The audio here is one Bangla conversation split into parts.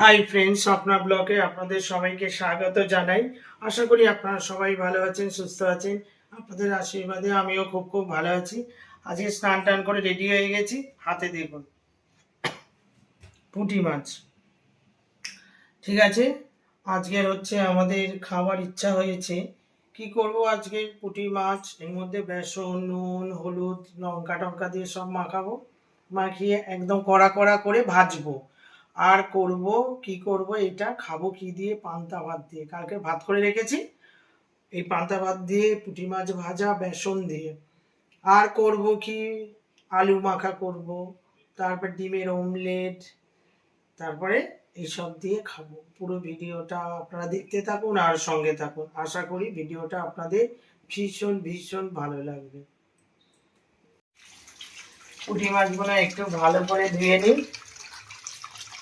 হাই ফ্রেন্ডস, স্বপ্না ব্লগে আপনাদের সবাইকে স্বাগত জানাই। আশা করি আপনারা সবাই ভালো আছেন, সুস্থ আছেন। আপনাদের আশীর্বাদে আমিও খুব খুব ভালো আছি। আজকে স্নান টান করে রেডি হয়ে গেছি। হাতে দেখুন পুঁটি মাছ। ঠিক আছে, আজকের হচ্ছে আমাদের খাবার ইচ্ছা হয়েছে। কি করব আজকে? পুঁটি মাছ, এর মধ্যে বেসন, নুন, হলুদ, লঙ্কা টঙ্কা দিয়ে সব মাখাবো। মাখিয়ে একদম কড়া কড়া করে ভাজবো। আর করব কি করব, এটা খাবো কি দিয়ে? পান্তা ভাত দিয়ে। কালকে ভাত করে রেখেছি, এই পান্তা ভাত দিয়ে পুঁটি মাছ ভাজা বেসন দিয়ে। আর করব কি, আলু মাখা করব, তারপর ডিমের অমলেট, তারপরে এইসব দিয়ে খাবো। পুরো ভিডিওটা আপনারা দেখতে থাকুন আর সঙ্গে থাকুন। আশা করি ভিডিওটা আপনাদের ভীষণ ভীষণ ভালো লাগবে। পুঁটি মাছগুলো একটু ভালো করে ধুয়ে নিই।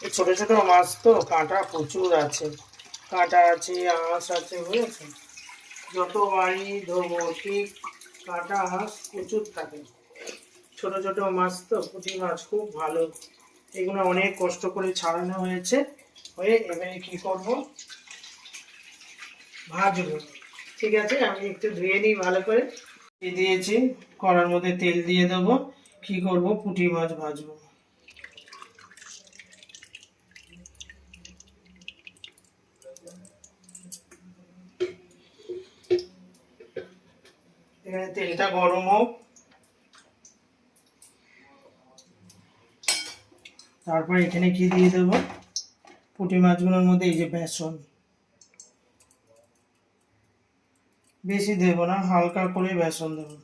এই ছোট ছোট মাছ তো কাঁটা প্রচুর আছে, কাঁটা আছে, আঁশ আছে, বুঝেছেন? যত বাড়ি ধোবো ঠিক কাঁটা আঁশ প্রচুর থাকে। ছোট ছোট মাছ তো, পুঁটি মাছ খুব ভালো। এগুলো অনেক কষ্ট করে ছাড়ানো হয়েছে। হয়ে এবারে কি করব, ভাজবো। ঠিক আছে, আমি একটু ধুয়ে নিই ভালো করে। দিয়েছি, কড়ার মধ্যে তেল দিয়ে দেবো। কি করব, পুঁটি মাছ ভাজবো। এখানে তেলটা গরম হোক। তারপর এখানে কি দিয়ে দেবো, পুঁটি মাছগুলোর মধ্যে এই যে বেসন। বেশি দেবো না, হালকা করে বেসন দেবো।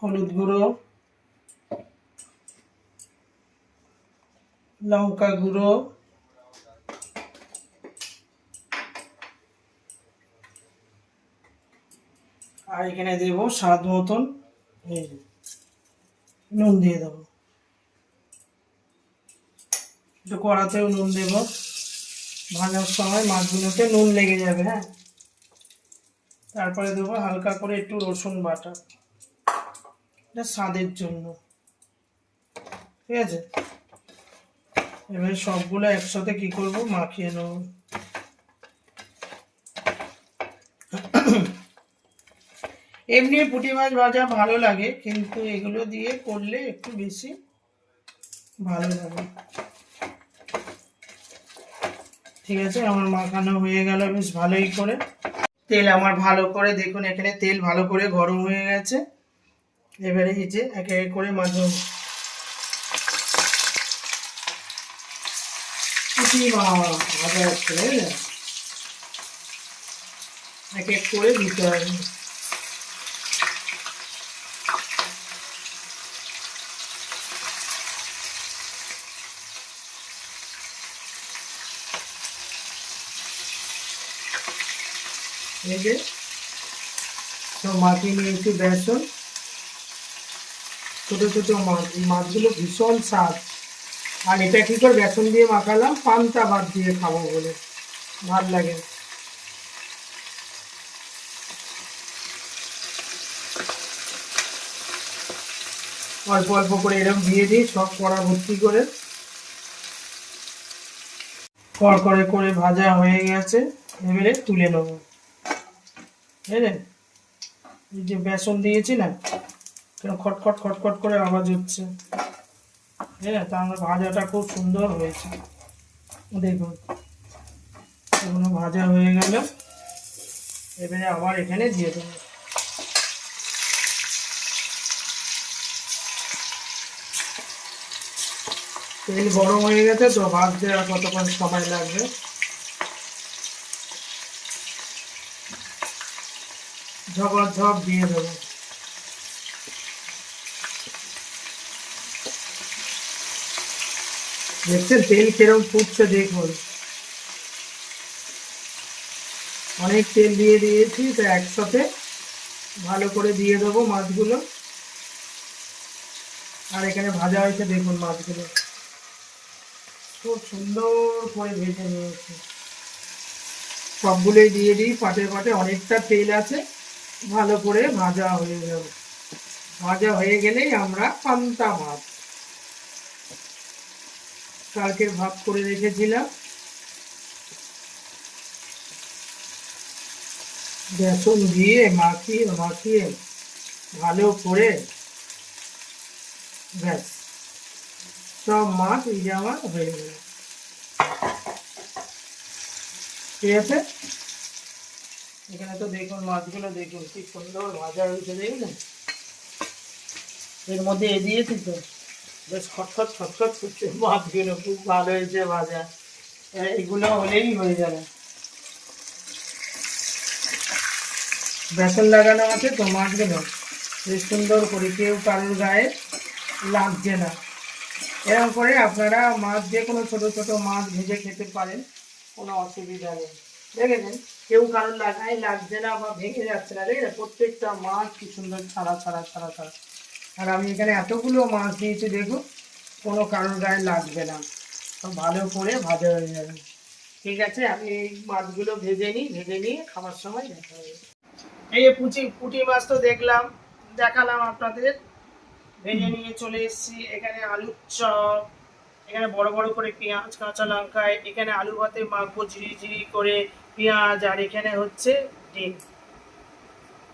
হলুদ গুঁড়ো, লঙ্কা গুঁড়ো, আর এখানে দেবো স্বাদ মতন নুন দিয়ে দেবো। একটু কড়াতেও নুন দেবো, ভাজার সময় মাছগুলোতে নুন লেগে যাবে। হ্যাঁ, তারপরে দেবো হালকা করে একটু রসুন বাটা, এটা স্বাদের জন্য। ঠিক আছে, এবার সবগুলো একসাথে কি করব, মাখিয়ে নেব। এমনি পুঁটি মাছ ভাজা ভালো লাগে, কিন্তু এগুলো দিয়ে করলে একটু বেশি ভালো লাগে। ঠিক আছে, আমার মাখানো হয়ে গেল বেশ ভালোই করে। তেল আমার ভালো করে দেখুন, এখানে তেল ভালো করে গরম হয়ে গেছে। এবারে এই যে একে এক করে মাছ ভাজা হচ্ছে, এক এক করে দিতে হবে। এই যে সব মাখিয়ে নিয়েছি বেসন। ছোটো ছোটো মাছ, এই মাছগুলো ভীষণ স্বাদ। আর এটা কি করে বেসন দিয়ে মাখালাম, পান্তা ভাত দিয়ে খাবো বলে, ভাত লাগে। অল্প অল্প করে এরকম দিয়ে দিই, সব কড়া ভর্তি করে। কড়কড়ে করে ভাজা হয়ে গেছে, এবারে তুলে নেবো। বুঝলেন, এই যে বেসন দিয়েছি না, খটখট খটখট করে আওয়াজ হচ্ছে। হ্যাঁ, তার ভাজাটা খুব সুন্দর হয়েছে। দেখুন এগুলো ভাজা হয়ে গেল, এবারে আবার এখানে দিয়ে দেবো। তেল গরম হয়ে গেছে তো, ভাজতে আর কতক্ষণ সময় লাগবে। ঝপ দিয়ে দেবো। দেখছেন তেল কিরকম ফুটছে, দেখুন। অনেক তেল দিয়ে দিয়েছি, তো একসাথে ভালো করে দিয়ে দেবো মাছগুলো। আর এখানে ভাজা হয়েছে, দেখুন মাছগুলো খুব সুন্দর করে ভেজে নিয়েছি। সবগুলোই দিয়ে দিই পাটে পাটে, অনেকটা তেল আছে, ভালো করে ভাজা হয়ে যাবে। ভাজা হয়ে গেলেই আমরা পান্তা ভাত, কালকের ভাত করে রেখেছিলাম, বেসন দিয়ে মাখিয়ে মাখিয়ে ভালো করে, ব্যাস সব মাছ এই যে আমার হয়ে গেল। ঠিক আছে, এখানে তো দেখুন মাছগুলো দেখুন কি সুন্দর ভাজা হয়েছে, দেখলেন? এর মধ্যে দিয়েছি তো, বেশ খটখট খটখট করছে মাছগুলো, খুব ভালো হয়েছে ভাজা। এগুলো হলেই হয়ে যাবে। বেসন লাগানো আছে তো মাছগুলো, বেশ সুন্দর করে, কেউ কারোর গায়ে লাগছে না। এরকম করে আপনারা মাছ, যে কোনো ছোট ছোট মাছ ভেজে খেতে পারেন, কোনো অসুবিধা নেই। দেখেছেন, কেউ কারোর গায়ে লাগছে না বা ভেঙে যাচ্ছে না, দেখেছেন? প্রত্যেকটা মাছ কি সুন্দর ছাড়া ছাড়া ছাড়া ছাড়া। আর আমি এখানে এতগুলো মাছ দিয়েছি, দেখুন, কোনো কারোর গায়ে লাগবে না, সব ভালো করে ভাজা হয়ে যাবে। ঠিক আছে, আমি এই মাছগুলো ভেজে নিয়ে খাবার সময় দেখা হবে। এই যে পুঁটি মাছ তো দেখালাম আপনাদের, ভেজে নিয়ে চলে এসেছি। এখানে আলুর চপ, এখানে বড় বড় করে পেঁয়াজ কাঁচা লঙ্কা, এখানে আলু ভাতে মাখবো ঝিরি ঝিরি করে পেঁয়াজ, আর এখানে হচ্ছে ডিম।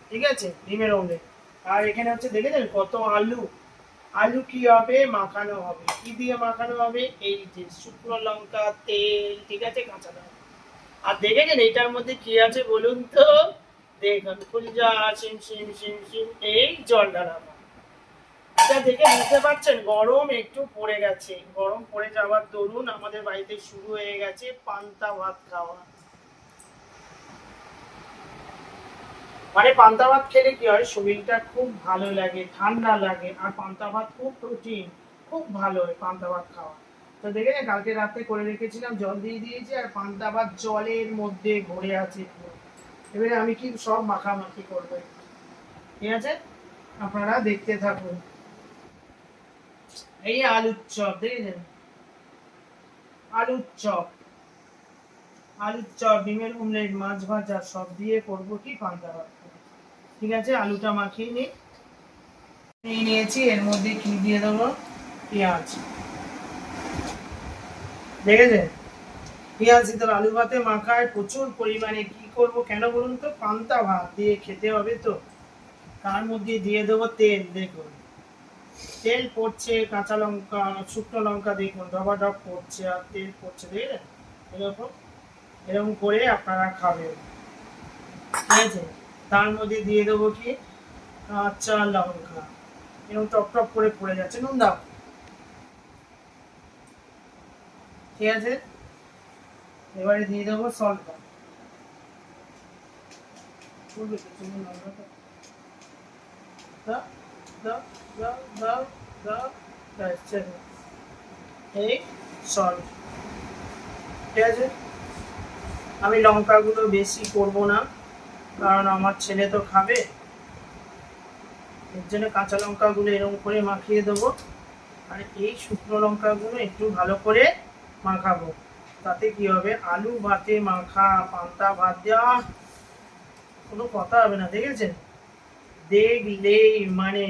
ঠিক আছে, ডিমের অমলেট। আর এখানে হচ্ছে দেখেছেন কত আলু, আলু কি হবে মাখানো হবে, কি দিয়ে মাখানো হবে, এই যে শুকনো লঙ্কা, তেল, ঠিক আছে, কাঁচা লঙ্কা। আর দেখেছেন এটার মধ্যে কি আছে বলুন তো? দেখুন ফুলজা সিম সিম সিম সিম, এই জল ঢালানো। এটা দেখে বুঝতে পারছেন গরম একটু পড়ে গেছে, গরম পড়ে যাওয়ার দরুন আমাদের বাড়িতে শুরু হয়ে গেছে পান্তা ভাত খাওয়া। মানে পান্তা ভাত খেলে কি হয়, শরীরটা খুব ভালো লাগে, ঠান্ডা লাগে, আর পান্তা ভাত খুব প্রোটিন, খুব ভালো হয় পান্তা ভাত খাওয়া। তো দেখে কালকে রাতে করে রেখেছিলাম, জল দিয়ে দিয়েছি, আর পান্তা ভাত জলের মধ্যে ভরে আছে পুরো। এবারে আমি কি সব মাখামাখি করবো, ঠিক আছে, আপনারা দেখতে থাকুন। এই আলুর চপ দেখেছেন, আলুর চপ, আলুর চপ, ডিমের অমলেট, মাছ ভাজা, সব দিয়ে করবো কি পান্তা ভাত। ঠিক আছে, আলুটা মাখিয়ে নিয়েছি, এর মধ্যে কি দিয়ে দেবো, পেঁয়াজ। দেখেছেন, পেঁয়াজ দিতে হবে। আলু ভাতে মাখায় প্রচুর পরিমাণে, কি করব কেন বলুন তো, পান্তা ভাত দিয়ে খেতে হবে তো। তার মধ্যে দিয়ে দেবো তেল, দেখুন তেল পড়ছে, কাঁচা লঙ্কা, শুকনো লঙ্কা দেখুন ডবা ডব পড়ছে, আর তেল পড়ছে, দেখলেন? এরকম এরকম করে আপনারা খাবেন। ঠিক আছে, তার মধ্যে দিয়ে দেবো কি, কাঁচা লঙ্কা, এরকম টপ টপ করে পড়ে যাচ্ছে, নুন দাও। ঠিক আছে, এবারে দিয়ে দেবো সল্ট, এই সল্ট। ঠিক আছে, আমি লঙ্কাগুলো বেশি করব না, কারণ আমার ছেলে তো খাবে, এর জন্য কাঁচা লঙ্কাগুলো এরকম করে মাখিয়ে দেবো, আর এই শুকনো লঙ্কাগুলো একটু ভালো করে মাখাবো। তাতে কি হবে, আলু ভাতে মাখা পান্তা ভাত দেওয়া, কোনো কথা হবে না। দেখেছেন, দেখলেই মানে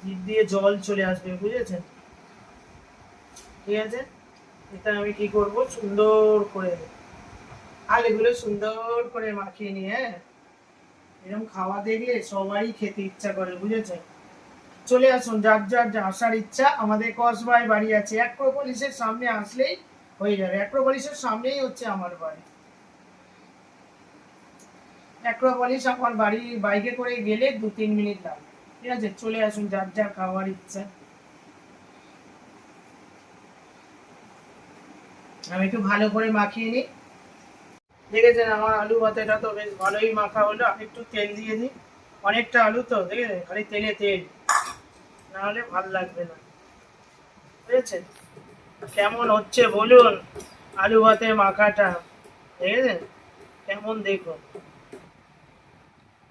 জিভ দিয়ে জল চলে আসবে, বুঝেছেন? ঠিক আছে, এটা আমি কি করব, সুন্দর করে আলুগুলো সুন্দর করে মাখিয়ে নিয়ে, এরকম খাওয়া দেখলে সবারই খেতে ইচ্ছা করে, বুঝেছেন? চলে আসুন, যার যার আসার ইচ্ছা, আমাদের কসবায় বাড়ি আছে, অ্যাক্রোপলিসের সামনে আসলেই হয়ে যাবে। অ্যাক্রোপলিসের সামনেই হচ্ছে আমার বাড়ি। অ্যাক্রোপলিস আমার বাড়ি বাইকে করে গেলে 2-3 মিনিট লাগে। ঠিক আছে, চলে আসুন, যার যার খাওয়ার ইচ্ছা। আমি একটু ভালো করে মাখিয়ে নিই। দেখেছেন আমার আলু ভাতেটা তো বেশ ভালোই মাখা হলো। আমি একটু তেল দিয়ে দিই, অনেকটা আলু তো, দেখেছেন খালি তেলে তেল, না হলে ভালো লাগবে না। বুঝেছেন কেমন হচ্ছে বলুন আলু ভাতে মাখাটা? দেখেছেন কেমন, দেখুন,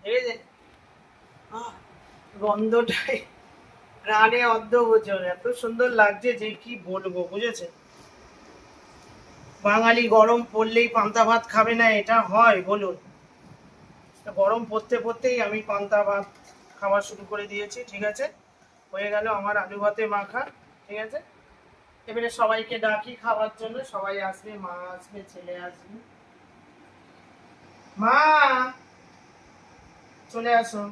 দেখেছেন গন্ধটাই প্রাণে অদ্ভুত, এত সুন্দর লাগছে যে কি বলবো, বুঝেছেন? বাঙালি গরম পড়লেই পান্তা ভাত খাবে না, এটা হয় বলুন? গরম পড়তে পড়তেই আমি পান্তা ভাত খাওয়া শুরু করে দিয়েছি। ঠিক আছে, হয়ে গেল আমার আলু ভাতে মাখা। ঠিক আছে, এবারে সবাইকে ডাকি খাওয়ার জন্য। সবাই আসবে, মা আসবে, ছেলে আসবে। মা, চলে আসো।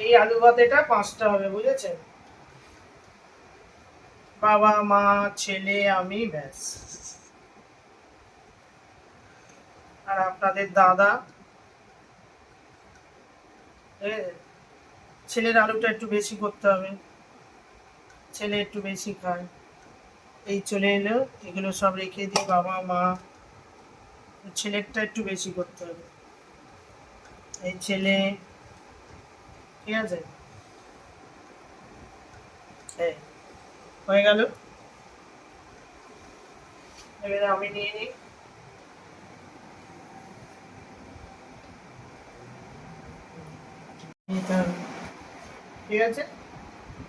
এই আলু ভাতেটা 5টা হবে, বুঝেছেন? বাবা, মা, ছেলে, আমি, ব্যাস। আর আপনাদের দাদা। ছেলের আলুটা একটু বেশি করতে হবে, ছেলে একটু বেশি খায়। এই চলে এলো, এগুলো সব রেখে দিই। বাবা, মা, ছেলেরটা একটু বেশি করতে হবে। এই ছেলে, ঠিক আছে, এই হয়ে গেল। এবারে আমি নিয়ে নিই। ঠিক আছে,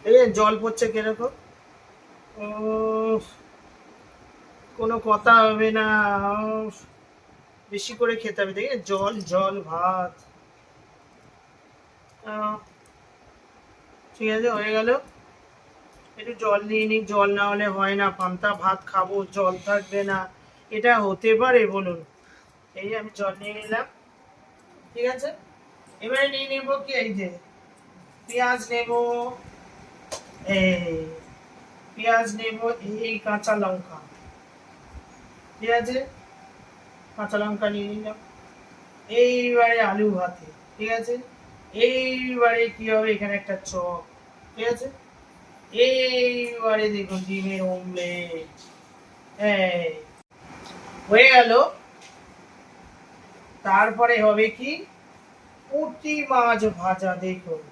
এই জল পড়ছে কিরকম, ও, কোনো কথা হবে না। উফ, বেশি করে খেতে হবে। দেখে জল জল ভাত। আহ, ঠিক আছে, হয়ে গেল। একটু জল নিয়ে নিই, জল না হলে হয় না। পান্তা ভাত খাবো, জল থাকবে না, এটা হতে পারে বলুন? এই আমি জল নিয়ে নিলাম। ঠিক আছে, এবারে নিয়ে নেবো কি, এই যে পেঁয়াজ নেব, এই পেঁয়াজ নেব, এই কাঁচা লঙ্কা। ঠিক আছে, কাঁচা লঙ্কা নিয়ে নিলাম। এইবারে আলু ভাতে। ঠিক আছে, এইবারে কি হবে, এখানে একটা চপ। ঠিক আছে, এইবারে দেখুন ডিমের অমলেট। এই হয়ে গেল। তারপরে হবে কি, পুঁটি মাছ ভাজা। দেখুন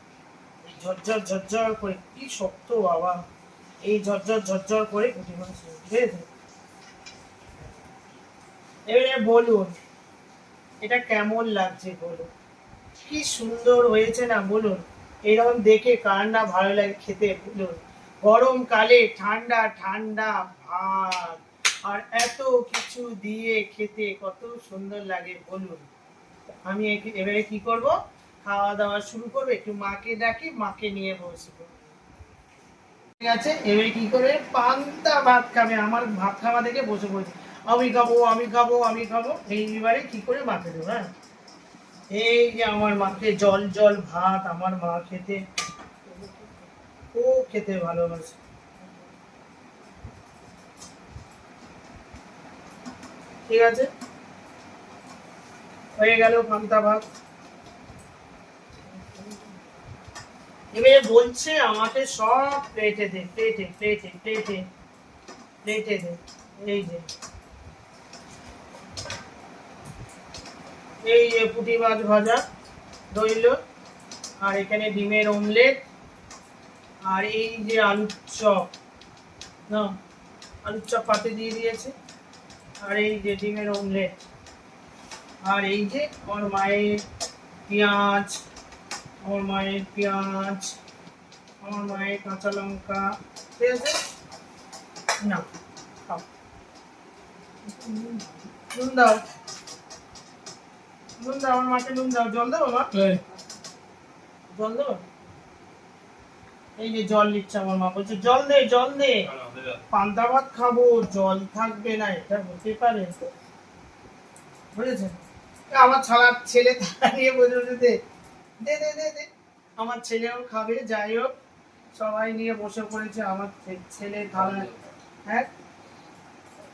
এই ঝরঝর ঝরঝর করে, কি শক্ত বাবা, এই ঝরঝর ঝরঝর করে পুঁটি মাছ। ঠিক আছে, এবারে বলুন এটা কেমন লাগছে বলুন, কি সুন্দর হয়েছে না বলুন? এরকম দেখে কার না ভালো লাগে খেতে বলুন? গরমকালে ঠান্ডা ঠান্ডা ভাত আর এত কিছু দিয়ে খেতে কত সুন্দর লাগে বলুন? আমি এবারে কি করব, খাওয়া দাওয়া শুরু করবো। একটু মাকে ডাকি, মাকে নিয়ে বসবো। ঠিক আছে, এবারে কি করে পান্তা ভাত খাবে, আমার ভাত খাওয়া দেখে বসে পড়েছে। আমি খাবো, আমি খাবো, আমি খাবো। এইবারে কি করে মাকে দেবো? হ্যাঁ, এই যে আমার মাকে জল জল ভাত, আমার মা খেতে খুব খেতে ভালোবাসে। ঠিক আছে, হয়ে গেল পান্তা ভাত। এবারে বলছে আমাকে সব প্লেটে দে, প্লেটে প্লেটে প্লেটে প্লেটে দে। এই যে, এই যে পুঁটি মাছ ভাজা রইল, আর এখানে ডিমের অমলেট, আর এই যে আলুর চপ। না, আলুর চপ পাতে দিয়ে দিয়েছে, আর এই যে ডিমের অমলেট, আর এই যে আমার মায়ের পেঁয়াজ, আমার মায়ের পেঁয়াজ, আমার মায়ের কাঁচা লঙ্কা। ঠিক আছে, না খাও, নুন দাও, নুন দাও, আমার মাকে নুন দাও। জল দেবো মা, জল দেবো? এই যে জল নিচ্ছে আমার মা, বলছে জল দে, জল দে, পান্তা ভাত খাবো, জল থাকবে না, এটা হতে পারে? বুঝেছেন? আমার ছেলে থালা নিয়ে বসে বসে দে, দে দে দে দে। আমার ছেলেও খাবে, যাই হোক সবাই নিয়ে বসে পড়েছে। আমার ছেলে থালা, হ্যাঁ,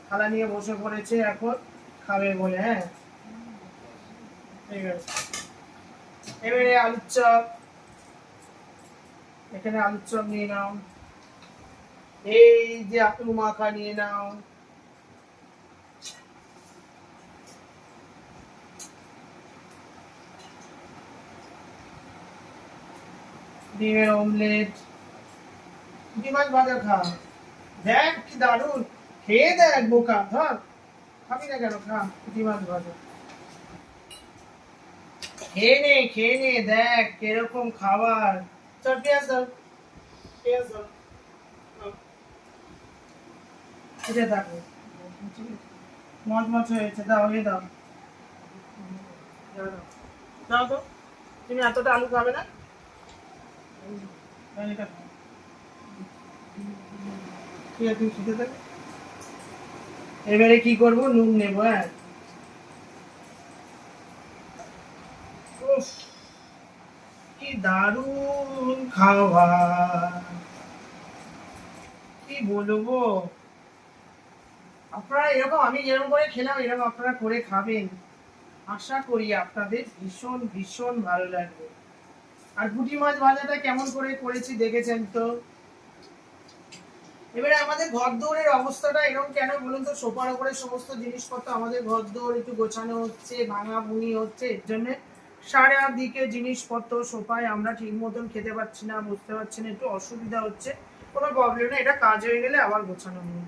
থালা নিয়ে বসে পড়েছে এখন খাবে বলে। হ্যাঁ, ঠিক আছে, এবারে আলুর চপ, এখানে আলুর চপ নিয়ে নাও। এই যে আলু মাখা নিয়ে নাও। ডিমের অমলেট, পুঁটি মাছ ভাজা খা, দেখ কি দারুন, খেয়ে দেখ বোকা, ধর, খাবি না কেন, খা পুঁটি মাছ ভাজা, খেয়ে নে, খেয়ে নে, দেখ কিরকম খাবার। চল পেঁয়াজ দাও, পেঁয়াজ দাও, খেতে থাকো। মচ মচ হয়েছে, দাও, এ দাও। দাও দাও। দাও তো, তুমি এতটা আলু খাবে না? এটা খাও। ঠিক আছে, তুমি খেতে থাকো। এবারে কি করবো, নুন নেবো। হ্যাঁ, উফ, কি দারুণ খাবার, কি বলবো। আপনারা এরকম, আমি যেরকম করে খেলাম এরকম আপনারা করে খাবেন, আশা করি আপনাদের ভীষণ ভীষণ ভালো লাগবে। আর পুঁটি মাছ ভাজাটা কেমন করে করেছি দেখেছেন তো। এবারে আমাদের ঘর দৌড়ের অবস্থাটা এরকম কেন বলুন তো, সোফার উপরে সমস্ত জিনিসপত্র, আমাদের ঘর দৌড় একটু গোছানো হচ্ছে, ভাঙা ভুঙি হচ্ছে, এর জন্য সারা দিকে জিনিসপত্র, সোফায় আমরা ঠিক মতন খেতে পাচ্ছি না, বুঝতে পারছি না, একটু অসুবিধা হচ্ছে। কোনো প্রবলেম নেই, এটা কাজ হয়ে গেলে আবার গোছানো হবে।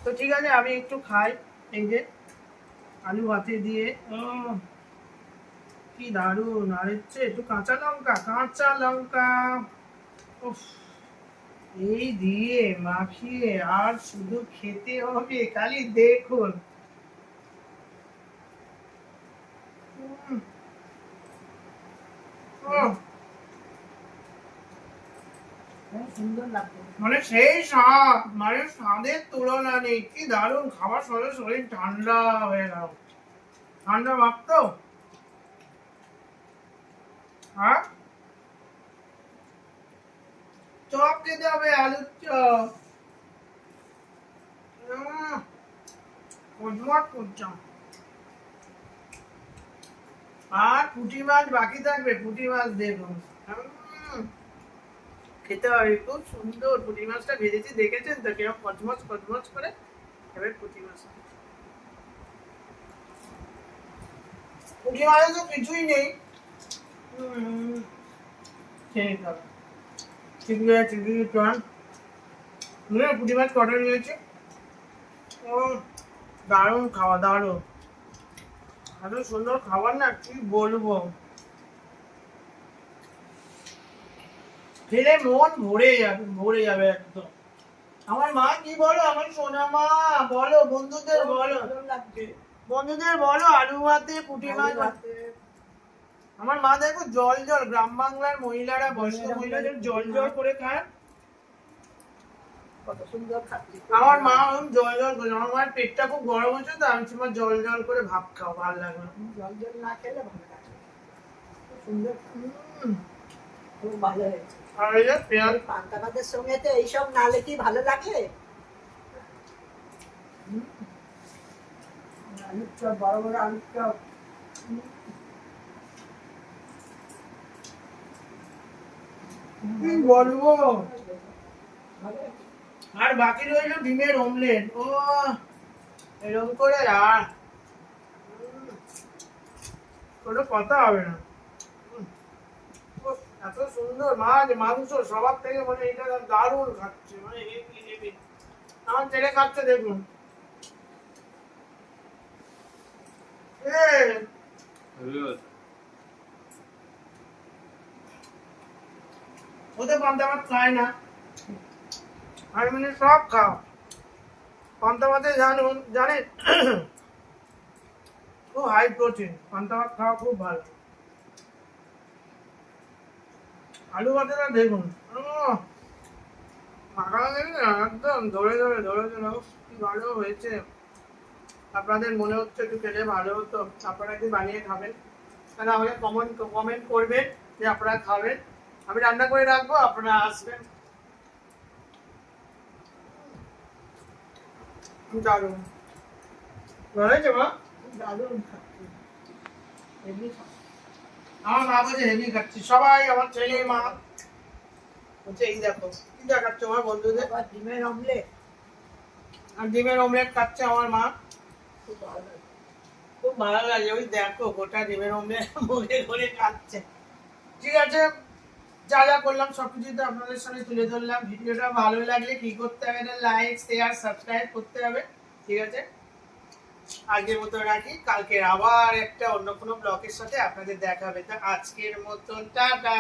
তো ঠিক আছে, আমি একটু খাই। এই যে আলু ভাতে দিয়ে, কি দারুণ। আর হচ্ছে একটু কাঁচা লঙ্কা, কাঁচা লঙ্কা, উফ, এই দিয়ে মাখিয়ে আর শুধু খেতে হবে, খালি দেখুন। উম, উহ, সুন্দর লাগবে। মানে সেই স্বাদ, মানে স্বাদের তুলনা নেই, কি দারুণ খাবার। সঙ্গে শরীর ঠান্ডা হয়ে গেল, ঠান্ডা মাত্র। আর চপ খেতে হবে, আলুর চপ। কচমট করতাম। আর পুঁটি মাছ বাকি থাকবে, পুঁটি মাছ দেখুন। উম, খেতে হবে, খুব সুন্দর। পুঁটি মাছটা ভেজেছি দেখেছেন তো, কিরকম কচমচ কচমচ করে। এবার পুঁটি মাছ, পুঁটি মাছে তো কিছুই নেই। খেয়ে নিতে হবে। চিংড়ি চিংড়ি টন, পুঁটি মাছ কটা নিয়েছি। ও, দারুণ খাওয়া, দারুণ। এত সুন্দর খাবার না, কি বলবো। খেলে মন ভরে যাবে, ভরে যাবে একদম। আমার মা কি বলো, আমার সোনা মা, বলো বন্ধুদের বলো, ভালো লাগবে বন্ধুদের বলো আলু ভাতে পুঁটি আলু মাছ। ভাতে। আমার মা দেখো জল জল, গ্রাম বাংলার মহিলারা, বয়স্ক মহিলাদের জল জল করে খায়। কত সুন্দর খাচ্ছি। আমার মা ওরকম জল জল করে, আমার মায়ের পেটটা খুব গরম হচ্ছে তো, আমি তোমার জল জল করে ভাত খাও, ভালো লাগবে না। জল জল না খেলে ভালো লাগে। খুব সুন্দর, উম, খুব ভালো হয়েছে। আর এই যে পেঁয়াজ, এই পান্তা ভাতের সঙ্গে তো এইসব নালে কি ভালো লাগে। আলুর চপ, বড় বড় আলুর চপ। কি বলবো। ভালো হয়েছে। আর বাকি রইলো ডিমের অমলেট। ও, এরকম করে আর কোনো কথা হবে না। উফ, এত সুন্দর মাছ মাংস সবার থেকে, মানে এটা দারুণ খাচ্ছে, মানে হেভি হেভি। আমার ছেলে খাচ্ছে দেখুন। ওদের পান্তা ভাত খায় না, আর মানে সব খাও। পান্তা ভাতে জানুন, জানেন খুব হাই প্রোটিন, পান্তা ভাত খাওয়া খুব ভালো। আলু ভাতেটা দেখুন, মাখা একদম ধরে ধরে ধরে ধরে, উফ, কি ভালো হয়েছে। আপনাদের মনে হচ্ছে একটু খেলে ভালো হতো, আপনারা একটু বানিয়ে খাবেন। তাহলে আমাকে কমেন্ট করবেন যে আপনারা খাবেন, আমি রান্না করে রাখবো, আপনারা আসবেন। দারুণ ভালো হয়েছে মা। দারুণ খাচ্ছি, এমনি খাচ্ছি। আমার মা বলছে হেভি খাচ্ছি, সবাই আমার ছেলে মা বলছে এই দেখো কি দেখাচ্ছে আমার বন্ধুদের। আবার ডিমের অমলেট, আর ডিমের অমলেট খাচ্ছে আমার মা, খুব ভালো লাগে। খুব ভালো লাগে। ওই দেখো গোটা ডিমের অমলেট মুখে করে খাচ্ছে। ঠিক আছে, যা যা করলাম সবকিছু তো আপনাদের সামনে তুলে ধরলাম। ভিডিওটা ভালো লাগলে কি করতে হবে, না লাইক শেয়ার সাবস্ক্রাইব করতে হবে। ঠিক আছে, আজকের মতো রাখি, কালকে আবার একটা অন্য কোনো ব্লগের সাথে আপনাদের দেখা হবে। তা আজকের মতন টাটা।